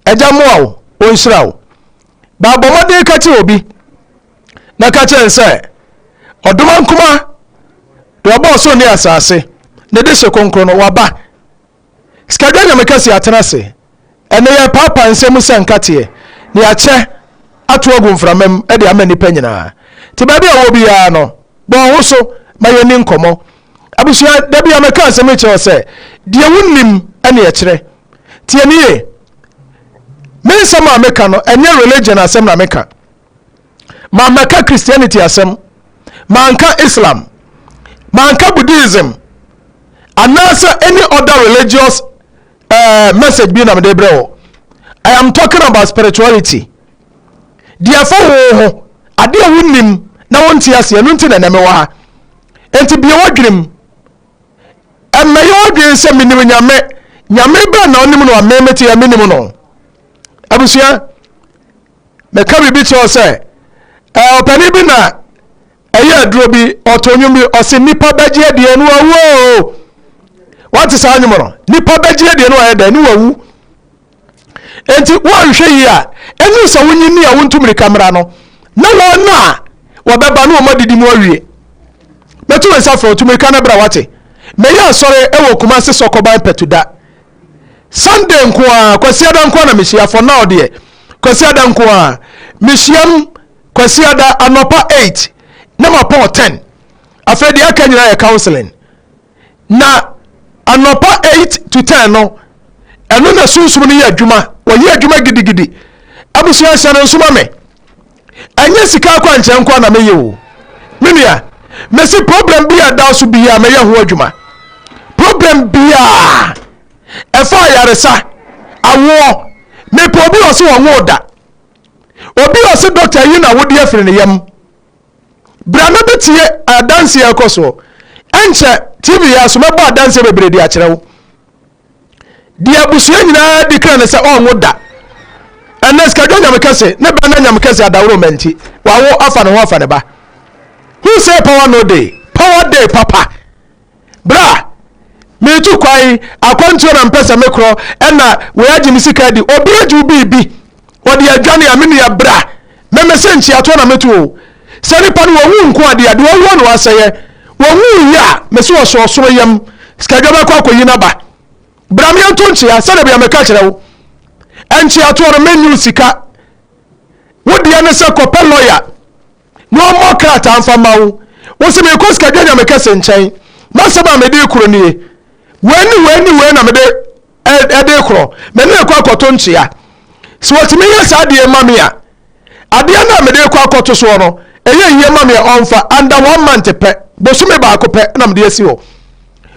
ejamoa o nsirawo ba bomode ka che obi na ka che nse odoma nkuma do obo so ni asase ne de se konkro no waba Siakdwa Nyamekese atenase ene ye papa nsemu sankate ne ya che ato agum framam e de amani panyina ti ba bia wo bia no bon wo so mayeni nkomo abusua da bia meka asem che ose de wunnim ene ye kire ti eniye men sama meka no enye religion asem na meka ma meka Christianity asem ma nka Islam ma nka Buddhism and any other religious message being on the bro. I am talking about spirituality. Therefore, I dear win him now on Tias and Nuntin and Emewa. And to be a dream. And may all dream send me when Yameba no minimum or memeti a minimum. Abusia, the carry bit or say, Penibina, a year drobi or Tonyumi or Sinipa Badia, the whoa. What is animal? Nipa beje de no ayeda ni wawu. Enti won hwe yi a, enu so wonyi ni a wontumri kamera no. Na won na wo beba no modidi mu awie. Metu wensa fro tumri kamera wate. Me ya sore e wo kuma se sokoban petuda. Sunday nko a kwasi ada nko na mehia for now de. Kwasi ada nko a mehiam kwasi ada anopa 8 na mapo 10. Afedi aka nyina ya counseling. Na anopa 8 to 10 no eno na sunsum ni adwuma wo ye adwuma gidigidi abusu ase no nsuma me anya sika kwa nche nkwa na meye wo mimia mesi problem bi ada so bi ya meye ho adwuma problem bi a efa yaresa awo me po bi o se wo da obi o se doctor yi na wodi afiri ne yam bra na betie adanse yakoso enche TV ya so mebo adanse bebredi a kire wo di abusua nyina dikra ne se onwo da ene Siakdwa Nyamekese ne ba na Nyamekese adawro manti wawo afa ne ho afa ne ba who say power no day papa bra me tu kwai akwantu na mpesa mekro ena we agimi sika di obi aju bibi odi adwane amene ya bra memese nchi ato na metu o sani pa no wo nko ade ade wo no aseye wo ya mesi wo so so yam Siakdwa ba kwa koyi na ba bra me nto nchi ya sane bia meka kire wo enchi ato no menu sika wo de ane se ko pe lawyer no mo krata amfa mawo wo se me ko Siakdwa Nyamekese nchen ma se ba me de kuro nie weni na me de ede kuro me ne kwa koto nchi ya so otimi ya sa de mame ya ade na me de kwa koto so no eye ye mame ya onfa under 1 month pe bosume ba ko pe na me de asi ho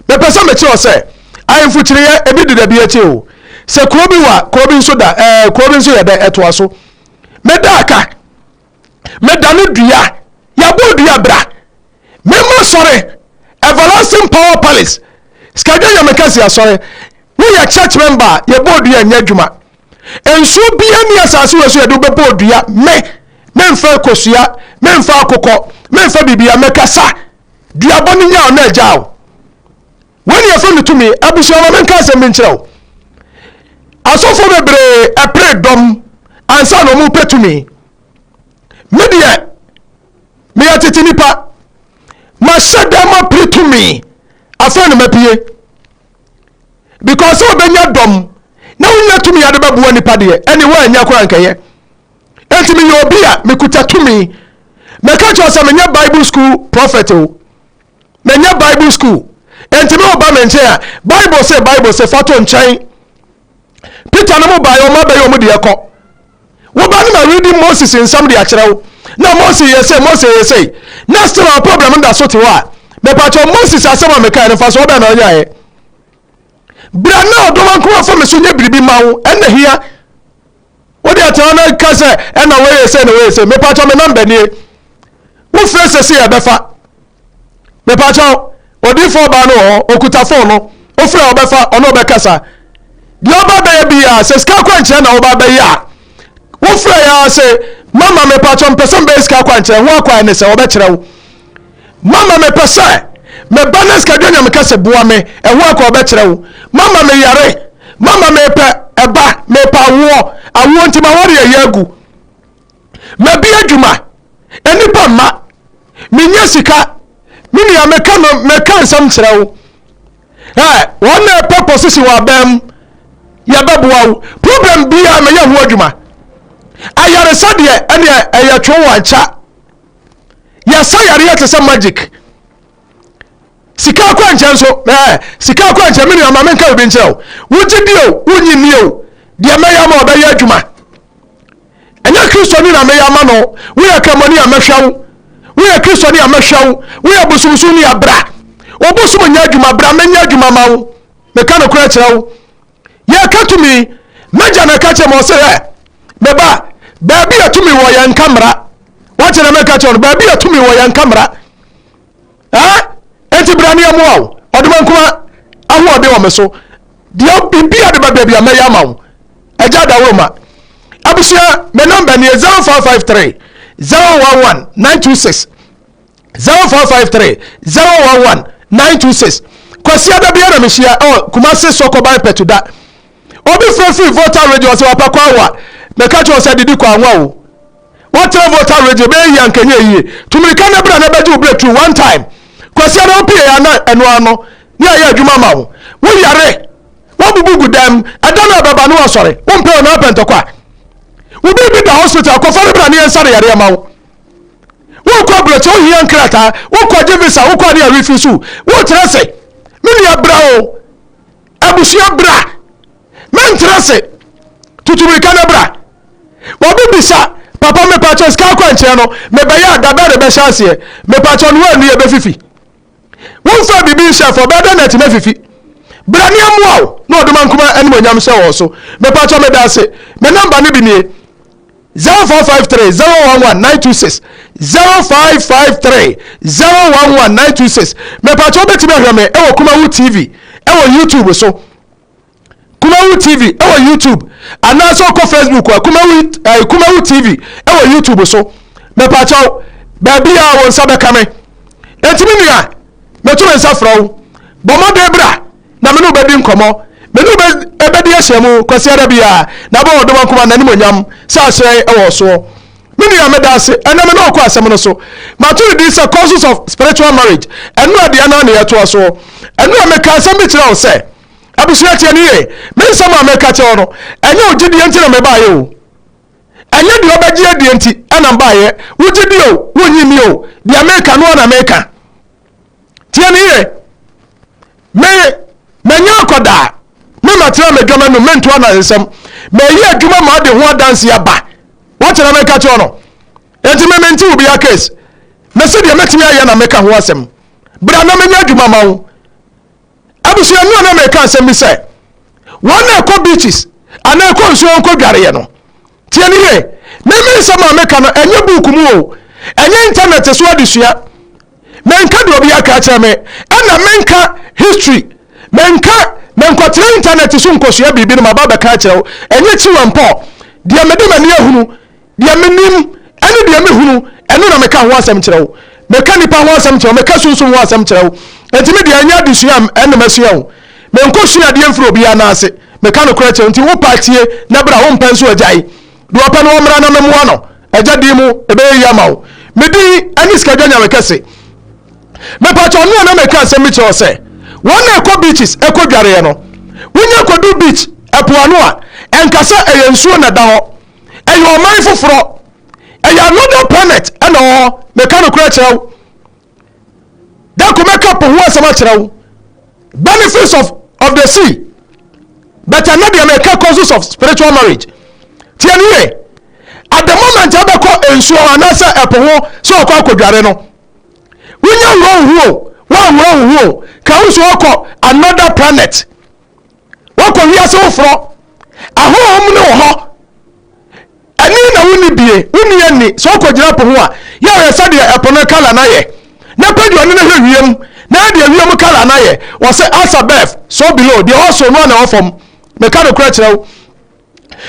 be pesa me che o se ayemfu kire ya ebi de da bi ache o se ko bi wa ko bi nso da ko bi nso ya da eto aso me da aka me da no dua ya bo dua bra me mo sore everlasting power palace Siakdwa Nyamekese asore we ya church member ye bo dua nya dwuma enso bia ni asase we so ye do be bo dua me mfa kosua me mfa akokọ me mfa bibia mekasa dua boni nya na agyaw when you from to me abusua ma menka se menkyerɛw asofo bebre apre dom ansa no mu petumi me de me ya tete nipa ma shada ma petumi afa no mapie because obenya dom na wonya tumi ya de babuwa nipa de anyway anya kwa nkaye entimi ye obi a mekuta tumi meka cho se menya Bible school prophet o menya Bible school entimi oba menche a Bible say fato nchan Peter no mo ba yo ma ba yo mo de ekọ wo ba na reading Moses in some de akyerew na Moses say next time problem nda so te wa me pa cho Moses asema meka ne fa so oba na onya ye bra na odoma nko fa me so nya biribi mawo ena hia wodi atana kase ena we say me pa cho me number ni wo face say ya befa me pa cho odi fo ba no okuta phone no o fra obefa ono bekasa di oba be bia se ska kwanche na oba be ya wo fra ya se mama me pa cho mpese be ska kwanche ho akwa ne se oba kire wo mama me pese me banes Siakdwa Nyamekese boa me ho akwa oba kire wo mama me yare mama me pe eba me pa wo awonti ma wori yagu ma bi adwuma enipa ma minya sika mini ya meka nsam kyerɛw one purpose si wa bam ya babuwa problem bia me ya ho adwuma ayare sade ene eya two wancha ya sayare ya tese magic sika kwa nche so sika kwa nche mini ya ma menka obi nkyerɛw wuji bio wunyi nio de me ya ma oba ya adwuma enya kristo ni na me ya ma no wo ya kamani ya mehwawo wo ya kristo ni ya mehwawo wo ya busumusu ni ya bra obusum nya adwuma bra menya adwuma mawo meka no kura kyerɛw ya katumi meja na ka kyerɛ mo se beba baabi atumi wo ya nkamra wache na meka kyerɛ no baabi atumi wo ya nkamra enti bra ne amoa oduma nkuma aho ode wo me so dia bibia de baabi a meya mawo agya da wo ma abusia me number ni 0453 011 926 0453 011 926 kwasi ada bia na mehia kumase soko ban petuda obi free voter radio se wapa kwa wa me ka cho se didi kwa anwa o what voter radio be yan kanye yie tumirika na bra na beje obretu one time kwasi ada opie ya na eno ano ni aye adwuma ma wo yare wo bubugu dam adana baba no asore wo mpe na pentokwa wo bi da hospital ko fare bra na yensare yare ma wo wo ko bretu wo hian krata wo ko je visa wo ko na refisu wo trese mini ya bra o abusia bra men trese tutumika na bra wo bibisa papa me pacho ska kwa nche no me be ya da be be chance me pacho no anu ye be fifi won fa bibi chef obedo net na fifi bra ni amuaw no oduma nkuma enimo nyam se wo so me pacho me da se me number ni bi ni 0453 011 926 0553 011 926 me pacho betime ahweme ewo KUMAWOOD TV ewo YouTube so KUMAWOOD TV ewo YouTube ana so ko Facebook wa KUMAWOOD TV ewo YouTube so me pacho baabi a won sabe kame entimi nia me to nsa frow bomo de bra na me no bedi nkomo me no ebedi ahyemu kwasi arabia na bo odoma kuma na nimonyam sa sey ewo so mini ya medase ena me no kwa asem no so maturi this causes of spiritual marriage enu ade na na yeto so enu ameka asem bi kire o se abusia tie ni ye me nsam ameka kire no enye ogidi enti na me ba ye o enye de obaji adi enti ana mba ye wogidi o wonyi mi o de ameka no na ameka tie ni ye me nya koda me matira me dwama no mentu ana nsam me yi adwuma ma de ho dance ya ba what na meka cho no enti me menti obi ya case me se de metimi aye na meka ho asem bra na menya adwuma ma wo abusu anu na meka asem bi se wona ekọ beaches ana ekọ nso onko dware ye no tie ni ye me nsam ma meka no enye book mu o enye internet so adisua menka de obi ya ka cha me ana menka history menkotre internet so nkosua bibi no mababa ka cha enye chiwa mpo de medemani ahunu de menim ene de mehunu eno na meka ho asem kirewo meka nipa ho asem kirewo meka sunsun ho asem kirewo entimi de anya disuam ene masua wo menkosua de mfro obi anase meka no kora kirewo nti wo patie na bra wo mpanso ajai de opa no mra na memoa no aja di mu ebe ya mawo medi ani skadwa Nyamekese me pacho no na meka asem kirewo se wona ekọ beaches ekọ dware ye no wonya kodu beach apuano a enkasa eyensuo na da ho eyo oman foforo eyo another planet eno meka no kura kirewo da ko meka po ho asama kirewo benefits of the sea but another meka causes of spiritual marriage tianiye at the moment abeko ensuo anasa epo ho so okọ akodware no wonya wo huo ka uso okọ another planet wako wiase woforo ahom ne ho ani na woni bie woni ani so ko gira po ho a ya we sade epono kala na ye na padu ani na hwiem na de hwiem kala na ye wo se asabef so below the also no na ofom me ka no kura kirewo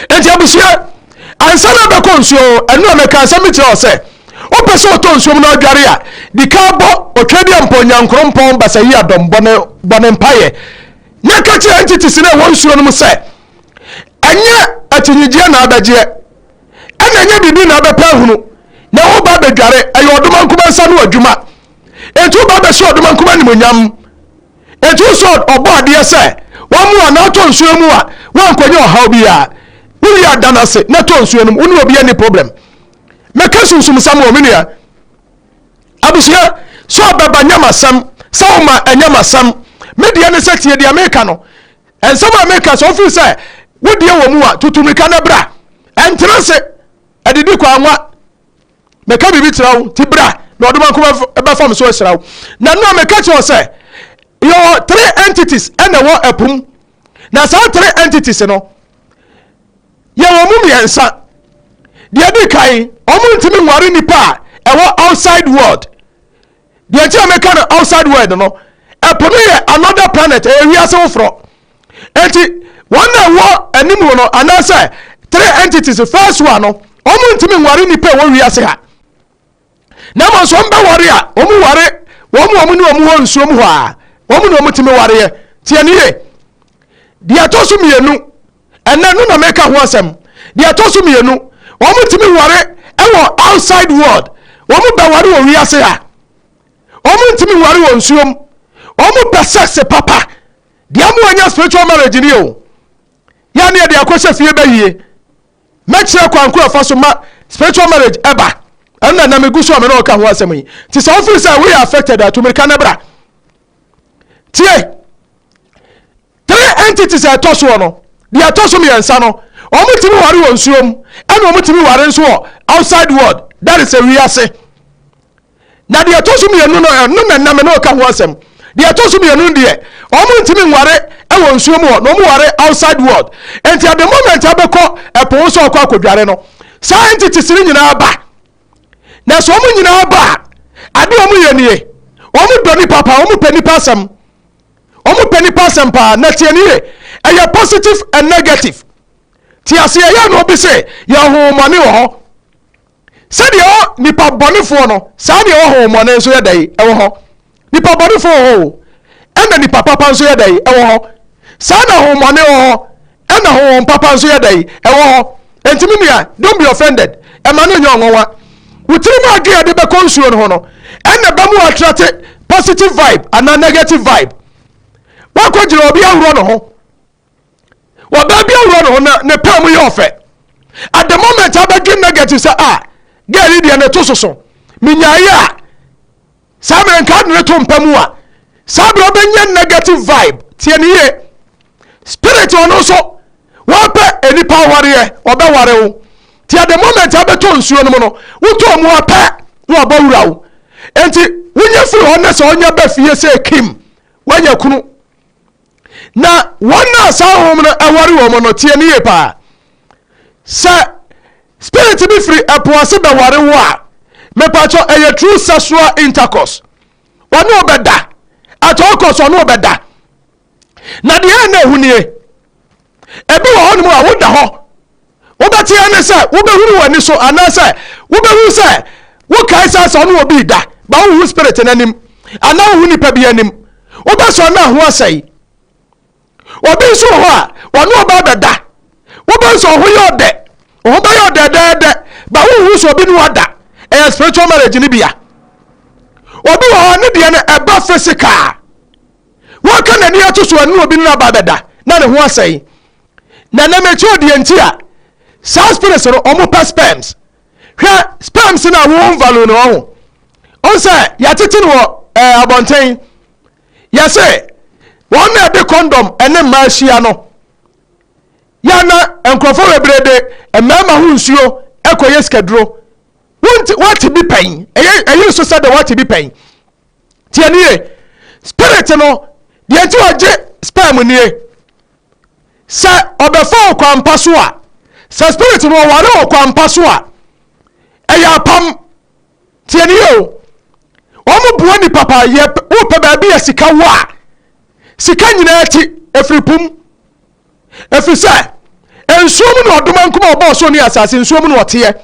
enti abusia ansana be ko nsuo enu me ka asem kire o se o pese o to nsuo na odware a di ka bo otwedi amponyankoropon basayi adombone mpaye na ka kire entity sine won nsuo no mu se enye achinyigye na abegye ena nya bibi na abepa hunu na wo ba bedware ayo odoma nkuma nsa no adwuma etu ba be so odoma nkuma nimonyam etu so obo ade se wo mu ana to nsuo mu a wo nkonye ohaw bi a wo ya danase na to nsuo no wo obi any problem meka sunsum sam wo menua abusia so baba nyama sam sawma anyama sam media ne setie dia meka no ensam America so fi say wo die wo mu a tutumika na bra entrance adidi kwa anwa meka bibi tirawo ti bra na odoma nkoma eba fam so asirawo na no meka che o say your 3 entities and the war apum na sa 3 entities no ye wo mu miensa dia di kai omu ntimi nware nipa e wo outside world dia che meka no outside world no apum ye another planet e wiase wo fro enti one na wo animu no anase 3 entities first one no omu ntimi nware nipa wo wiase ha na mo so mba ware a omu ware wo mu ni omu ho nsuo mu ho a omu no mutimi ware tie ne ye dia to so mienu ena no na meka ho asem dia to so mienu omu timi ware ewo outside world omu ba ware wo wiase ha omu timi ware wo nsuom omu ba sex papa dia mu anya spiritual marriage ni o ya ne dia kwose fie ba yie mekire kwanko afa so ma spiritual marriage eba ena na meguso me no ka ho asem yi ti so feel say we are affected at America na bra tie 3 entities are toso no they toso me ensa no omutimi ware won suom ena omutimi ware nso outside world that is a wiase na they toso me enu no na me no ka ho asem they toso me enu de omutimi ware e won suom no mu ware outside world and at the moment abeko epo so akwa akwadware no scientists ni nyina ba na so omu nyina ba ade omu ye nie omu doni papa omu pani pasam omu penny person pa na tie nie e positive and negative tie ase ya no bi se ya ho mane wo ho se de o nipa bonefo no sa de o ho mane so ya dai e wo ho nipa bonefo ho e na nipa papa so ya dai e wo ho sa na ho mane wo ho e na ho papa so ya dai e wo ho entimi mia don't be offended e ma no nyo nwa wutiri ma age de be konsuo no no e na ba mu attract positive vibe and a negative vibe wako jira obi awro no ho wa ba bi awro no ho na ne pa mu ye ofe at the moment abegin negative say girl dey na to soso minyaya sabre nka ne to mpamu a sabre obenya negative vibe tie ne ye spirit ono so wa pa eni pa ware obe ware wo tie at the moment abeto nsuo no no woto mu apa na oba wura wo enti wunya firi ho na so onya ba fie say kim wanya kunu na wana sa hom na awari wo mo no tie ne ye pa sa spirit be free apoase be ware wo a me pa cho eye true sexual intercourse wonu obeda atokos wonu obeda na de na hunie ebi wo hono a woda ho wo beti ane se wo be huru wani so anase wo be hu se wo kai sa so no obi da ba wo spirit nanim ana wo ni pa bi anim wo be so na ho asai obi so ho a wonu oba beda wo be so ho yode wo ba yode de ba wo hu so bi no wada e spiritual marriage ni bia obi wo ne de na eba physical wo ka na ni ato so anu obi no ba beda na ne ho asai na mecho de entia sa spirit so omo pass sperms hwa sperms na wo value no ho on say ya tete no abonten ya say one na de condom ene ma hia no ya na enkrofo webrede emema hu nsuo ekoye skedro what be pain eyi so say the what be pain tie nie spirit no de enti oje sperm nie sa obefo kwampa so a sa spirit no ware kwampa so a eya pam tie nie o omo buoni papa ye wo pa ba bia sika wa sika nyina ati efripum efisa ensuom no odoma nkoma obo so ni asase ensuom no ote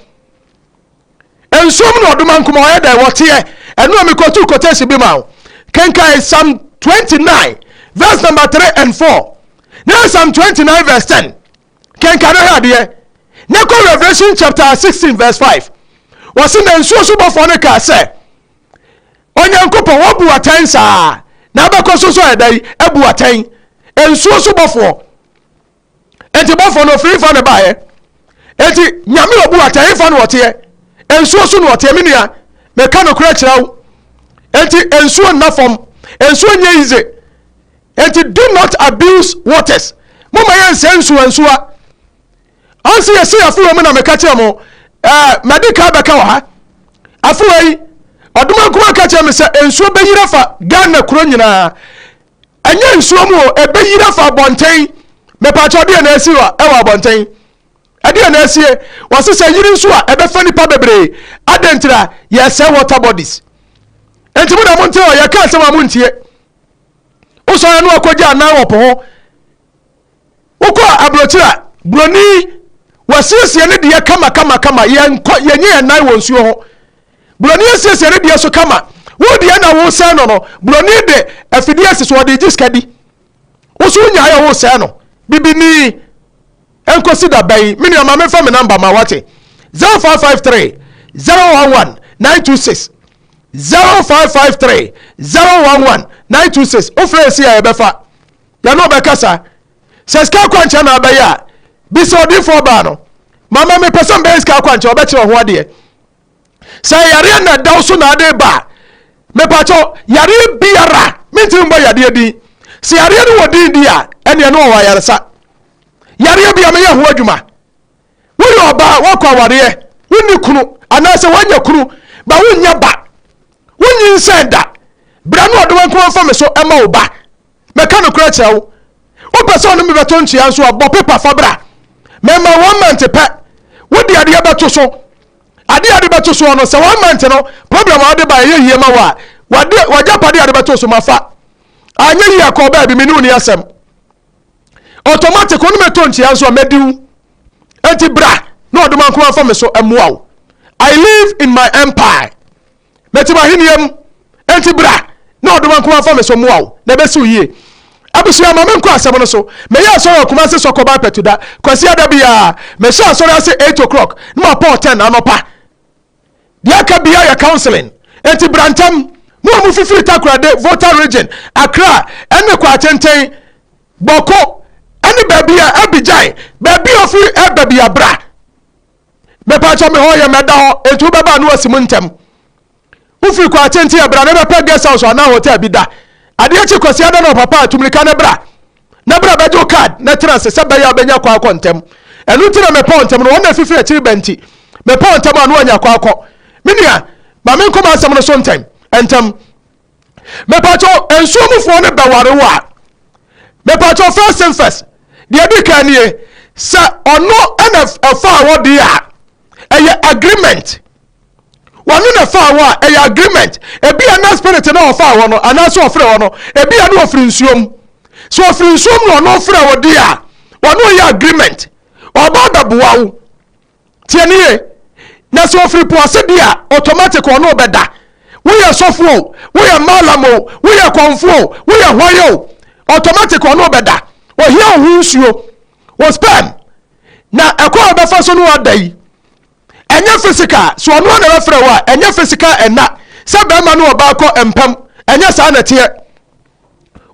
ensuom no odoma nkoma o yeda wote eno amikotu quotation bi ma kenkai Psalm 29 verse number 3 and 4 now Psalm 29 verse 10 Ken kano ade na ko Revelation chapter 16 verse 5 wasi na nsuo so bofo ne ka se onyankopon wobu atan saa na abakoso so edai ebu atan nsuo so bofo enti bofo no free for ne bae enti nyame obu atan fa no wote nsuo so no wote menua me ka no kura kirawo enti nsuo na fom nsuo nye ize enti do not abuse waters mama yan nsuo ansi yesi afuwa mu na me ka kira mo medical beka wa ha afuwa yi oduma kuma ka kira me se nsuo beyira fa Ghana kuro nyina anya nsuo mu ebeyira fa bonten me pa cho de na asiwa e wa bonten ade na asie wose se yiri nsuo a ebe fa nipa bebre adentira yes water bodies enti mu na monte o ya ka se ma muntie uso ya no akogya na wopo ho uko abrotira broni wasiesie ne de kama yenye nai wonsuo ho broni asiesie ne de so kama wo de na wo se no broni de afidie so de giskadi uso nya ya wo se no bibini enkosi da bai mini o ma me fa me number ma wate 0553 011 926 0553 011 926 ofresi ya ebefa ya no bekasa seska kwancha na abaya biso di for ba no mama me person be ska kwancha obekire ho ade say yare na dawso na ade ba me pacho yare biara mintim ba yade di si yare no wodi dia ene no wa yare sa yare bia me ye ho adwuma wo oba wakwa ware wonni kunu anase wanya kunu ba wonya ba wonyin senda bra no odo wanko fa me so ema wo ba me ka no kura chewo wo person no me beto ntua so abo paper fa bra me ma 1 month pe wo di ade beto so ade beto so no se 1 month no problem wa de ba ye ma wa waja pade ade beto so mafa anya yi akoba bi me ni uni asem automatic onu me to ntua so mediu enti bra no odo wanko fa me so emwa wo I live in my empire metima hiniem enti bra na odoma kuma fa me so muawo na be so yie abusu ama me nko asem no so me ya so kuma se sokoba petuda kwasi ada bia me sha so ase 8 o'clock na ma port 10 anopa dia ka bia ya counseling enti brantam mu fifiri takura de voter region Accra ene kwa tenten boko ene babia abijai babia ofi babia bra me pa cho me ho ya meda ho etu baba no asimuntem ufiri kwa tenti ya bra na be pa guest house na hotel bi da ade echi kwasi ada no papa atumrika na bra bejo card na trans se ba ya benya kwa kontem enu ti na me pa ontem no wona fifiri achiri benti me pa ontem anu anya kwa akọ minia ba me nkoma asem no so ntem entem me pa cho ensuo mufo ne beware wa me pa cho first and first de bi ka nie sa ono na afa wo de a eye agreement wanu na fa wa eye agreement ebi ana spirit na ofa wo no ana so ofre wo no ebi ana ofri nsuom so ofri nsuom no ofre wo de a wanu ye agreement oba da buawo tienie na so ofri po ase de a automatic wo no obeda we ye sofo we ye malamo we ye konfo we ye hoyo automatic wo no obeda wo hia hu nsuo wo spam na ekwa obefa so no adai enya physical so ono na refre wa enya physical ena se be ma no oba ko empam enya sa na tie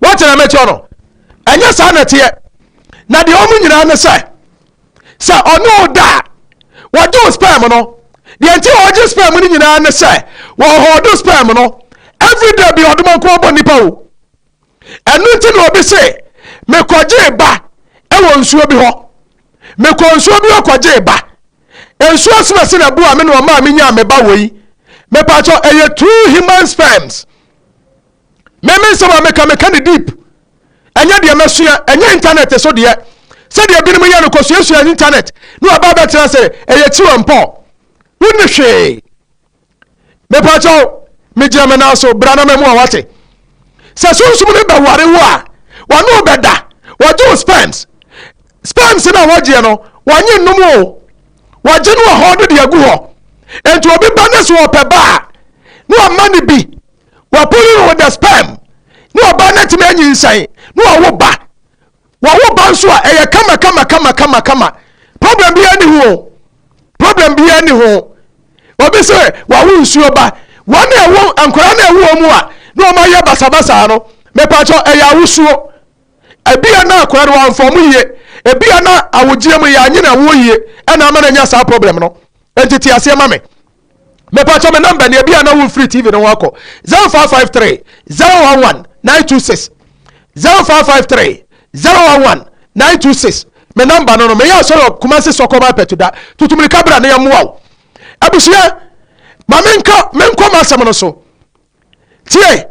what na mechi ono enya sa na tie na de omu nyina na se ono da wo do spam no de enti wo je spam ni nyina na se wo ho do spam no every day be oduma ko bo nipa o enu ti no obi se me koje ba e wo nsuo bi ho me ko nsuo bi koje ba ensuo asase na bu ame no ma me nya me ba woi me pa cho eye true human sperms me so me ka ne deep enya de mesua enya internet so de se de bi no ya no kosuasu internet no aba ba tira se eye tiwo mpo wonni hwe me pa cho me jame na so bra na me mu awate se sunsun ne ba ware wo a wa no beda wa do sperms na waje no wanye numu waje no hodo de agu ho enti obi ba ne so opeba no amani bi wa puli no the sperm no ba na time anyi nsan no wo ba wa wo banso a eye kama problem bi ani ho obi se wa wo nsuo ba wa na ewo ankora na ewo mu a na o ma ye basabasa no me pa cho eya wusuo ebia na akwara no anfom yie ebia na awogire mu ya anyi na wo yie e na ama na nya sa problem no entity ase ma me pa cho me number na ebia na wo free tv no wako 0553 011 926 0553 011 926 me number no me ya so Kumasi Sokoba petuda tutumri kabra na ya muwa abusia ma menko masam no so tie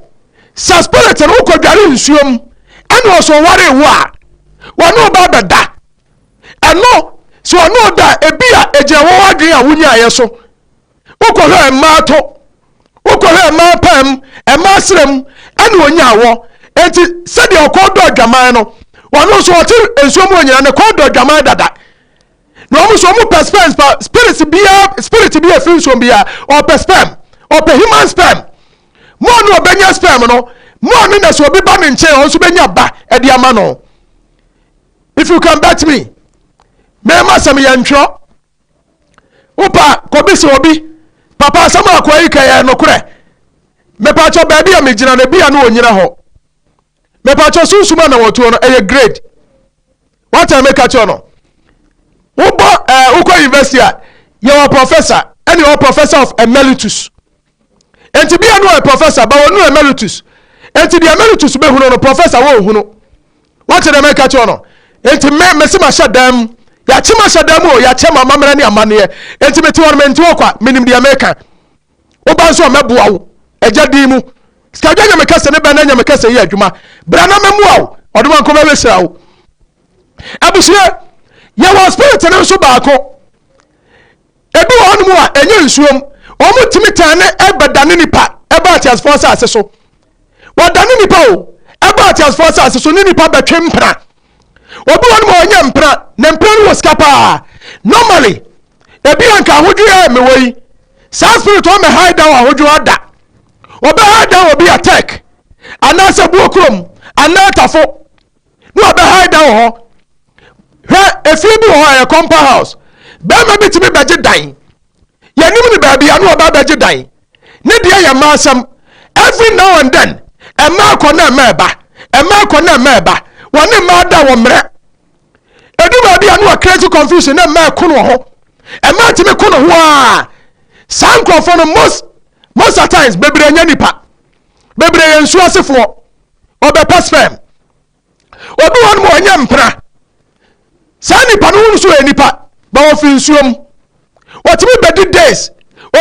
suspect no ko dware nsuom eno so ware wo a wono ba beda eno so no da ebia eje wo wadwen a wunya yeso ukọhọ ema to ukọhọ ema pam ema srem ene onya wo enti sede okodo adwaman no wono so oti ensuom onyina ne kodo adwaman dada no mo so mo perspem spirit bia finsom bia o perspem o pe human sperm mo no obenya sperm no mo no na so obi ba ne nche o so benya ba e dia ma no. If you can bet me ma sam yantwo upa kobisi obi papa sama akwa ika ya no kure me pa cho ba bia me gina na bia no onyina ho me pa cho susuma na wotuo no e grade what I make cho no uko university you are professor and you are professor of emeritus enti bia no a professor ba wonu emeritus enti the emeritus be hunu no professor wo hunu what I make cho no enti me se ma shadam ya chima shadam o ya chema mamra ni amane enti meti won menti okwa minim the American oba so meboa wo ejadi mu skadwa Nyamekese ne be na Nyamekese ye adwuma bra na memua wo oduma nko be wesira wo abusie ye was spirit ne so baako ebi won mu a enye nsuom omo timitane ebedane nipa ebatias force aseso wadane nipa o ebatias force aseso ni nipa betwempra obi won mu onye mpra ne mpra no skapa normally ebi anka hodwe me wei sa spirit o me hide down hodwe ada obi hide down obi attack anase buokrom anatafo no obi hide down ho if you do a compound house be ma bitimi beje dan yanim ni baabi anu oba beje dan ne dia ya masam every now and then e ma kona meba woni ma da wo mre edu baabi anu crazy confusion na ma kono ho e ma timi kono ho a sanko for no most at times bebre nya nipa bebre yensu asefo obe pasfem obi won mo nya mpra sani panu so enipa ba wo finsuom otimi bedi days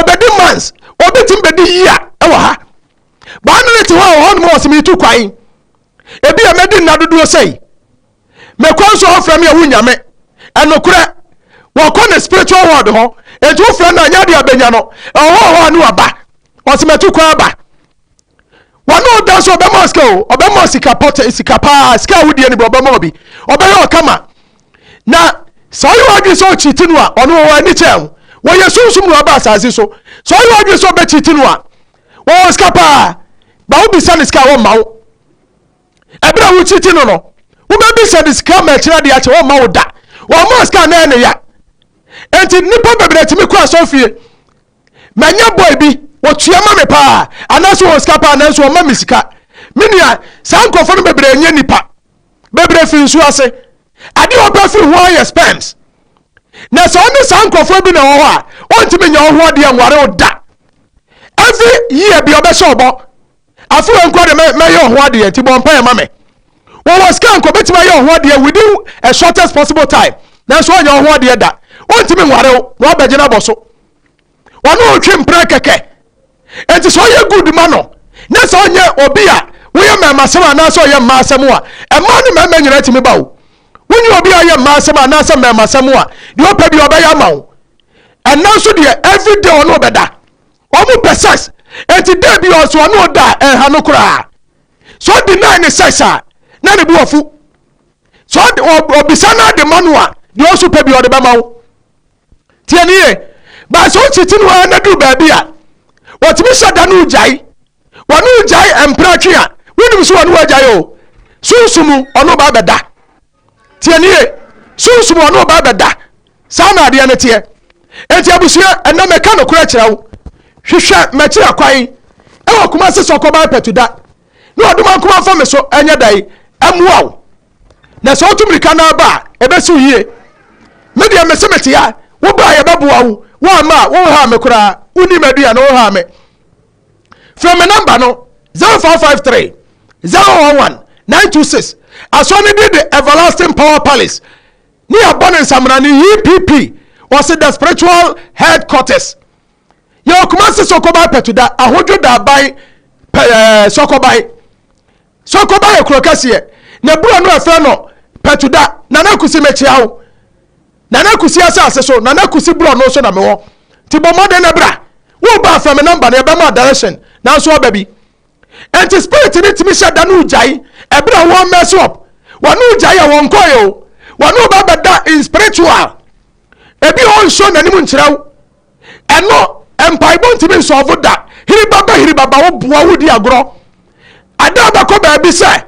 obedi months obetim bedi year e wa ha ba no te ho on mo simi tu kwan ebi ya medi na dodo sei me konso ofra me awunyame enokura wo ko na spiritual world ho eju ofra na anya de abenya no ho anu aba osimetu kwa aba wano da so be moscow obe mosika pot isika pa ska wudi ani obe mobi obe yo kama na so you agi so chitinu a ono wo ani chen wo yesusum ro ba asase so you agi so be chitinu a wo skapa ba wo bisa ni ska wo mawo ebra wo chitinu no wo be bisa ni ska ma kira de ache wo mawo da wo mo ska na ne ya enti nipa bebre timi kwa so fie manya boy bi wo tuama me pa anaso wo skapa anaso wo ma misika minia sankofo no bebre nya nipa bebre finsu ase ade oba fi ho ya spams na so ne sankofo bi na ho a ontimi nya ho de nware oda every year bi oba so obo afu enko de me yo ho de ti bon pa ya mame wo was kan ko betima yo ho de within a shortest possible time na so nya ho de da ontimi nware wo obagina boso wono otwe mpra keke enti so ye good mano na so nye obi a wo ye mamasem na so ye masem a e ma no ma nyina timi bawo woni obi a ye masem na so mamasem a de opa bi oba ya mawo and now so de every day ono beda omo precise enti day bi o so ono da ha no kura so deny ne sesa na ne bu ofu so obisa na de manua de o so pa bi o de ba mawo tianie ba so chitinu na du ba bi a watimi shada no ujai wanu ujai empratria woni so wanu ujai o susumu ono ba beda tienie sunsumo no ba beda sa na ade ne tie enti abusia ena meka no kura kira wo hwehwe mekira kwan e wo kuma se sokoba petuda no oduma kuma fa me so enya dai amua wo na so tumrika na ba ebesu yie me dia mesemete ya wo ba ye baboa wo wa ma wo ha me kura uni medua no ha me from a number no 0453 011 926 asoni did the everlasting power palace ni abone samra ni EPP was the spiritual headquarters yo kuma se sokoba petuda ahojo da bai sokoba ekrokase na buru no afa no petuda na nakusi mechiawo na nakusi asase so na nakusi buru no so na mewo ti bomode na bra wo ba from a number na be ma direction na so baby and the spirit ni timi sha da no ujai e bra wo mess up wonu ujai ya won koyo wonu ba beda in spiritual ebi on show na nimu nkyiraw eno empai bon timi so ovoda hiri baba wo boa wodi agro ada ba ko ba bi se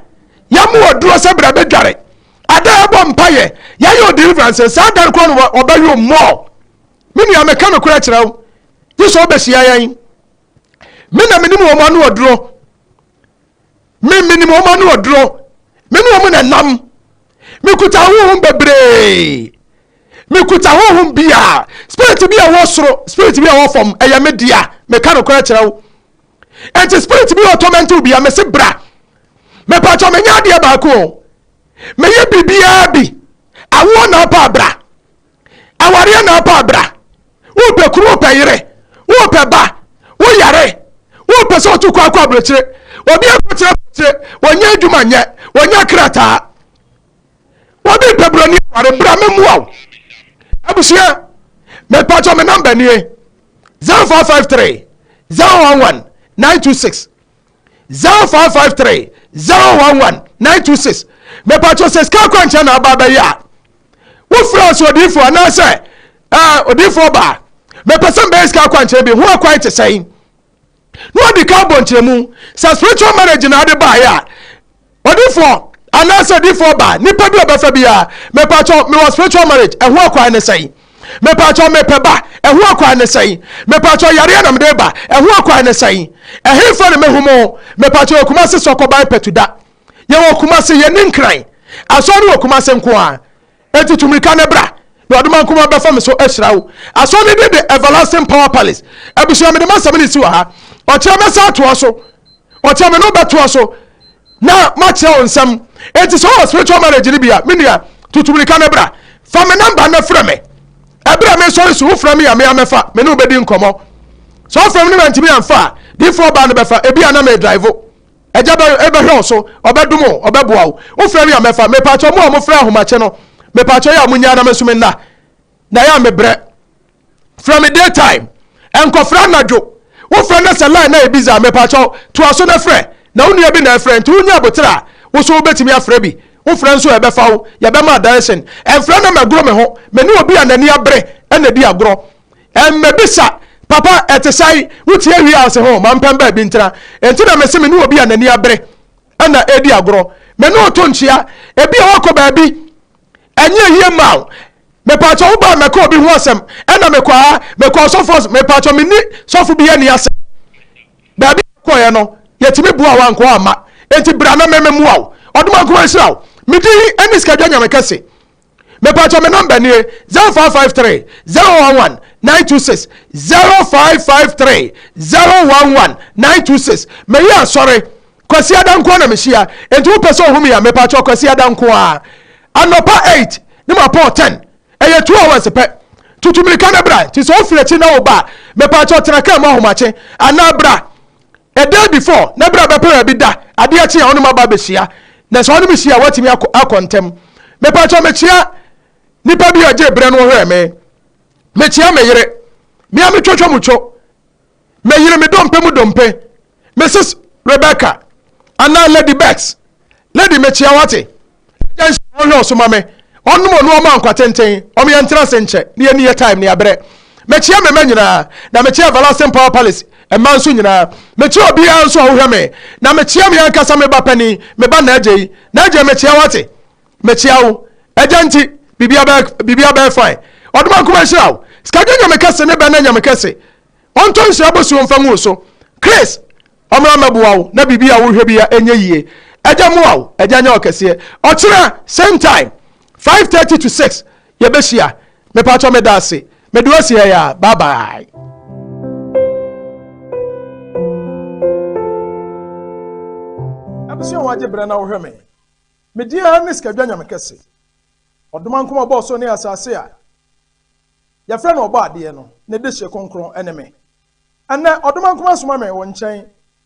yamu oduro se bra bedware ada bo mpaye ya yo deliverance sa dan ko no obayo mo mini ameka no kura kyiraw yeso obesia yan mina minimu wo manu oduro minimu wo manu oduro minimu wo na nam mikuta ho bebre mikuta ho bia spirit bia wo soro spirit bia wo fom eya media me ka no kora kyerɛw enti spirit bia torment bia me se bra me pa cho me nya de ba ko me ye bibia bi awo na pa bra aware na pa bra wo pe kuro pe yire wo pe ba wo yare wo pe so tu kwa abrechire obi akokyere wonya adwuma nye wonya krata obi pe broni ware bra memuaw abusia me pacho me number ni 0453 011 926 0453 011 926 me pacho se ska kwancha na baba ya wo france odifo na se odifo ba me person be ska kwancha bi ho kwante sai no di ka bonchemu sa spiritual marriage na de ba ya odifo anasa odifo ba nipa bi obafa bia me pacho me was spiritual marriage e ho akwa ne sai me pacho me peba e ho akwa ne sai me pacho yare na me de ba e ho akwa ne sai e hefa ne me humo me pacho kuma se sokoba petuda ye wo kuma se ye ninkran asori wo kuma se nko a etitumika ne bra na oduma kuma be fa me so ehrawo asori de the everlasting power palace abusia me de masam ne si wa ha oche me sa to so oche me no beto so na ma che onsam enti so spiritual marriage ni bia me nua tutumika ne bra fa me number na fra me ebra me so so fra me ya me amefa me no bedi nkomo so fra me ntimi amfa di for ba no befa ebi ana me drive eja ba ebe hwe so obedumo obeboa wo fra me amefa me pa cho mo fra ahomache no me pa cho ya munya na mesumi na ya me bre from the daytime enko fra najo wo fra na sala na ebiza me pa cho to aso na fra na wonu ya bi na fra nti wunya botra wo so betimi afra bi wo fra nso ebe fa wo ya be ma direction en fra na magro me ho me ne obi anani abre na di agro en me bisa papa etesai wuti awi ase ho mampemba bi ntra enti na me se me ne obi anani abre na edi agro me ne oto nchia ebi a wako ba bi enye hie ma me pa cho ba me ko bi ho asem na me kwa sofo me pa cho me ni sofo bi ani asem ba bi ko ye no yetimi bua wa nko ama enti bra na me muaw oduma ko ansiraw me di eni Siakdwa Nyamekese me pa cho me number ni 0553 011 926 0553 011 926 me ya sorry kwasi adanko na me hia enti wo pese ohumi ya me pa cho kwasi adanko a anopa 8 ni ma po 10 eye 2 hours pe tutumika na bra ti so ofire na oba me pa cho traka ma homache ana bra a day before na bra be para bi da ade a chi onu ma ba be hia na so onu mi hia watimi akontem me pa cho me chia nipa bi aje bre no hwe me chia me yire me am twotwo mucho me yire me dompe Mrs Rebecca ana Lady Bex lady me chia wate jan so so mame onum onu ma nkwatenten o me yantra senche ne ye time ne abre me chia me manyina na me chia everlasting power palace e man so nyina me chia obi an so hwe me na me chia me yankasa me ba pani me ba na agei me chia wate me chia wo agenti bibia be fine oduma kuma hia skadwa Nyamekese ne be na Nyamekese onto nsia abosu mfa nwu so Chris omra mabuwa wo na bibia wo hwe bia enye yie agya mu wo agya nya okese ochira same time 5:30 to 6 ye be hia me pa cho me dase me do asia ya bye bye. Abusia waje bre na wo hwe me dia ne skadwa Nyamekese oduma nkoma bo so ne asase a ya fra na oba ade no ne de hye konkron ene me ana oduma nkoma soma me wo nkyɛn